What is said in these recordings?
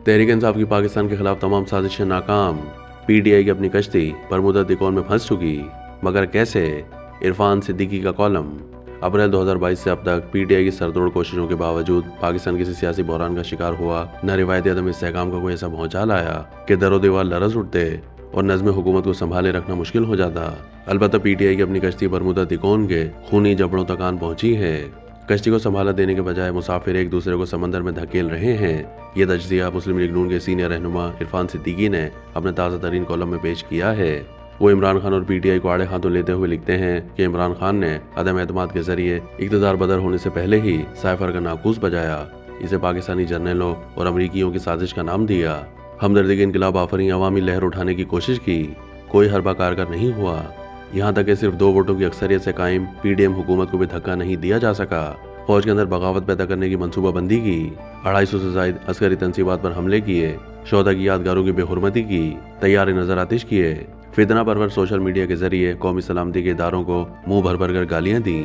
तहरीक इंसाफ की पाकिस्तान के खिलाफ तमाम साजिशें नाकाम। PTI की अपनी कश्ती बरमुदा त्रिकोण में फंस चुकी, मगर कैसे? इरफान सिद्दीकी का कॉलम। अप्रैल 2022 से अब तक PTI की सरतोड़ कोशिशों के बावजूद पाकिस्तान किसी सियासी बहरान का शिकार हुआ न रिवायती अदम इस्तेहकाम का कोई ऐसा भौचाल आया कि दरो दीवार लरज़ उठते और नज़्म हुकूमत को संभाले रखना मुश्किल हो जाता। अलबत्ता PTI की अपनी कश्ती बरमुदा त्रिकोण के खूनी जबड़ों तक आन पहुंची है। कश्ती को संभाला देने के बजाय मुसाफिर एक दूसरे को समंदर में धकेल रहे हैं। ये तजज़िया मुस्लिम लीग नून के सीनियर रहनुमा इरफान सिद्दीकी ने अपने ताज़ा तरीन कॉलम में पेश किया है। वो इमरान खान और PTI को आड़े हाथों लेते हुए लिखते हैं कि इमरान खान ने अदम एतमाद के जरिए इक़्तिदार बदर होने से पहले ही साइफर का नाकूस बजाया, इसे पाकिस्तानी जर्नलों और अमरीकियों की साजिश का नाम दिया, हमदर्दी के इनकलाब आफरी अवामी लहर उठाने की कोशिश की, कोई हरबा कारगर नहीं हुआ। यहाँ तक कि सिर्फ 2 वोटों की अक्सरियत से कायम PDM हुकूमत को भी धक्का नहीं दिया जा सका। फौज के अंदर बगावत पैदा करने की मंसूबाबंदी की, 250 से ज़ायद अस्करी तंसीबात पर हमले किए, शोहदा की यादगारों की बेहुरमती की, तैयार नजर आतिश किए, फितना परवर सोशल मीडिया के जरिए कौमी सलामती के इदारों को मुंह भर भर कर गालियाँ दी,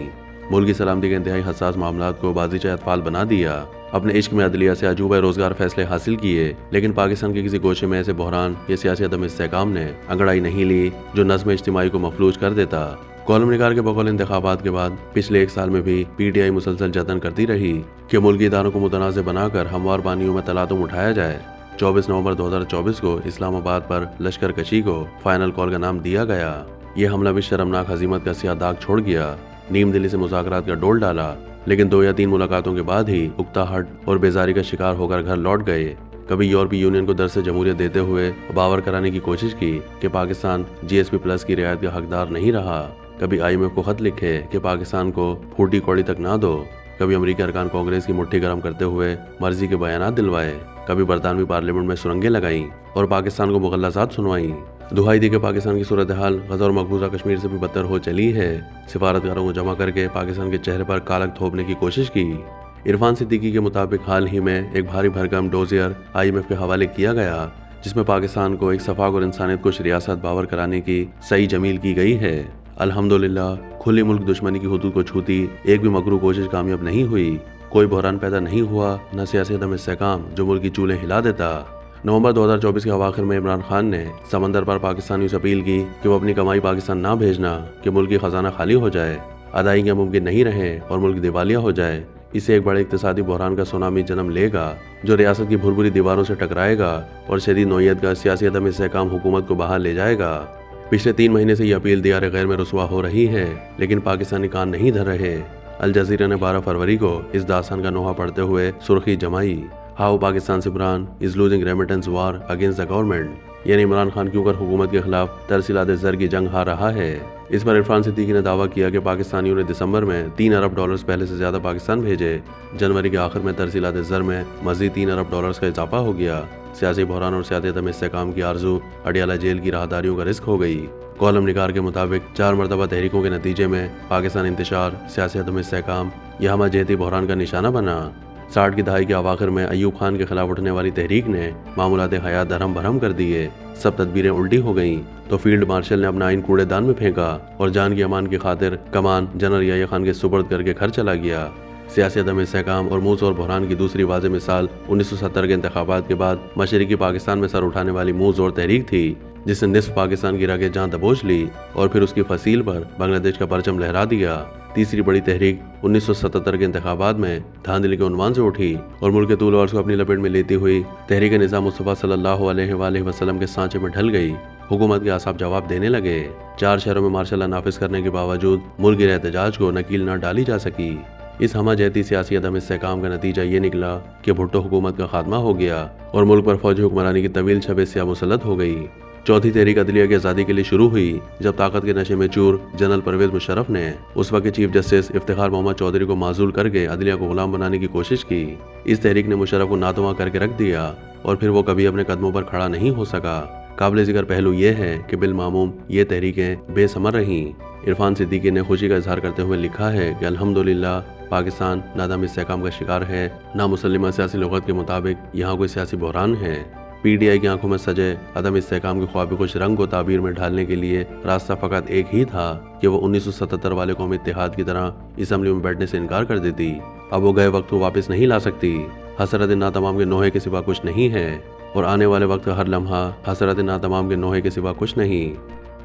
मुल्क की सलामती के इंतहाई हसास मामलात को बाज़ीचा अतफाल बना दिया, अपने इश्क में अदलिया से अजूबा रोजगार फैसले हासिल किए, लेकिन पाकिस्तान के किसी गोशे में ऐसे बहरान या सियासी अदम इस्तेहकाम ने अंगड़ाई नहीं ली जो नज़्म इज्तिमाई को मफलूज कर देता। कॉलम निगार के बकौल इंतखाबात के बाद पिछले 1 साल में भी PTI मुसलसल जतन करती रही कि मुल्की इदारों को मुतनाज़ बनाकर हमवार पानियों में तलातुम उठाया जाए। 24 नवंबर 2024 को इस्लामाबाद पर लश्कर कशी को फाइनल कॉल का नाम दिया गया। ये हमला भी शर्मनाक हजीमत का सियाह दाग छोड़ गया। नीम दिली से मुज़ाकरात का डोल डाला, लेकिन 2 या 3 मुलाकातों के बाद ही उकताहट और बेजारी का शिकार होकर घर लौट गए। कभी यूरोपीय यूनियन को दरसे जमहूरियत देते हुए बावर कराने की कोशिश की कि पाकिस्तान GSP+ की रियायत का हकदार नहीं रहा, कभी IMF को खत लिखे कि पाकिस्तान को फूटी कौड़ी तक ना दो, कभी अमरीकी अरकान कांग्रेस की मुट्ठी गर्म करते हुए मर्जी के बयानात दिलवाए, कभी बरतानवी पार्लियामेंट में सुरंगें लगाईं और पाकिस्तान को मुगल्लाजात सुनवाईं। दुहाई दी कि पाकिस्तान की सूरत हाल गज़ा और मकबूजा कश्मीर से भी बदतर हो चली है। सिफारतकारों को जमा करके पाकिस्तान के चेहरे पर कालक थोपने की कोशिश की। इरफान सिद्दीकी के मुताबिक हाल ही में एक भारी भरकम डोजियर IMF के हवाले किया गया, जिसमें पाकिस्तान को एक सफाक और इंसानियत कुछ रियासत बावर कराने की सही जमील की गई है। अल्हम्दुलिल्लाह खुली मुल्क दुश्मनी की हुदूद को छूती एक भी मकरू कोशिश कामयाब नहीं हुई, कोई बहरान पैदा नहीं हुआ, न सियासी अदम इस्तेहकाम जो मुल्क की चूल्हें हिला देता। नवंबर 2024 के अवाखिर में इमरान खान ने समंदर पर पाकिस्तानियों से अपील की कि वो अपनी कमाई पाकिस्तान ना भेजना कि मुल्क की खजाना खाली हो जाए, अदायगियाँ मुमकिन नहीं रहे और मुल्क दिवालिया हो जाए। इससे एक बड़े इक्तिसादी बहरान का सुनामी जन्म लेगा जो रियासत की भुरभुरी दीवारों से टकराएगा और शदीद नौयत का सियासी अदम इस्तेहकाम हुकूमत को बाहर ले जाएगा। पिछले 3 महीने से ये अपील दियार गैर में रुसवा हो रही है, लेकिन पाकिस्तानी कान नहीं धर रहे। अल जज़ीरा ने 12 फरवरी को इस दास्तान का नोहा पढ़ते हुए सुर्खी जमाई, how Pakistan Simran is losing remittance war against the government, यानी इमरान खान क्यों कर हुकूमत के खिलाफ तरसीलात ज़र की जंग हार रहा है। इस पर इरफान सिद्दीकी ने दावा किया कि पाकिस्तानियों ने दिसंबर में $3 अरब पहले से ज़्यादा पाकिस्तान भेजे। जनवरी के आखिर में तरसीलात ज़र में मज़ीद $3 अरब का इजाफा हो गया। सियासी बहरान और सियासी अदम इस्तेहकाम की आरजू अडियाला जेल की राहदारियों का रिस्क हो गई। कॉलम निगार के मुताबिक 4 मरतबा तहरीकों के नतीजे में पाकिस्तान इंतशार, सियासी अदम इस्तेहकाम यह हमा जहती बहरान का निशाना बना। 60 की दहाई के अवाखिर में अयूब खान के खिलाफ उठने वाली तहरीक ने मामूलात हयात धरम भरम कर दिए, सब तदबीरें उल्टी हो गईं तो फील्ड मार्शल ने अपना आइन कूड़ेदान में फेंका और जान की अमान की खातिर कमान जनरल याह्या खान के सुपर्द करके घर चला गया। सियासी अदम इस्तेहकाम और मूस और बहरान की दूसरी वाज़े मिसाल 1970 के इंतखाबात के बाद मशरकी पाकिस्तान में सर उठाने वाली मूस और तहरीक थी, जिसने निस्फ पाकिस्तान की रगें जान दबोच ली और फिर उसकी फसील पर बांग्लादेश का परचम लहरा दिया। तीसरी बड़ी तहरीक 1977 के इंतखाबात में धांधली के उन्वान से उठी और मुल्क के तूल और को अपनी लपेट में लेती हुई तहरीक निज़ाम मुस्तफ़ा सल्लल्लाहु अलैहि वसल्लम के सांचे में ढल गई। हुकूमत के आसाब जवाब देने लगे। 4 शहरों में मार्शल लॉ नाफिज करने के बावजूद मुल्क के एहतजाज को नकील न डाली जा सकी। इस हमा जहती सियासी अदम इस्तेहकाम का नतीजा ये निकला कि भुट्टो हुकूमत का खात्मा हो गया और मुल्क पर फौजी हुक्मरानी की तवील छबे सियाह मुसल्लत हो गई। चौथी तहरीक अदलिया की आज़ादी के लिए शुरू हुई जब ताकत के नशे में चूर जनरल परवेज मुशर्रफ ने उस वक्त के चीफ जस्टिस इफ्तिखार मोहम्मद चौधरी को माजूल करके अदलिया को गुलाम बनाने की कोशिश की। इस तहरीक ने मुशर्रफ को नातवा करके रख दिया और फिर वो कभी अपने कदमों पर खड़ा नहीं हो सका। काबिल जिक्र पहलू ये है कि बिलमामूम ये तहरीकें बेसमर रहीं। इरफान सिद्दीकी ने खुशी का इजहार करते हुए लिखा है कि अल्हम्दुलिल्लाह पाकिस्तान ना अदम इस्तेहकाम का शिकार है, ना मुसल्लिमा सियासी लुगत के मुताबिक यहाँ कोई सियासी बहरान है। PTI की आंखों में सजे अदम इस्तेहकाम के ख्वाब कुछ रंग को ताबीर में ढालने के लिए रास्ता फ़कत एक ही था कि वो 1977 वाले कौमी इत्तेहाद की तरह असम्बली में बैठने से इनकार कर देती। अब वो गए वक्त को वापस नहीं ला सकती। حسرت ناتمام کے نوحے کے سوا کچھ نہیں ہے اور آنے والے وقت کا ہر لمحہ حسرت ناتمام کے نوحے کے سوا کچھ نہیں۔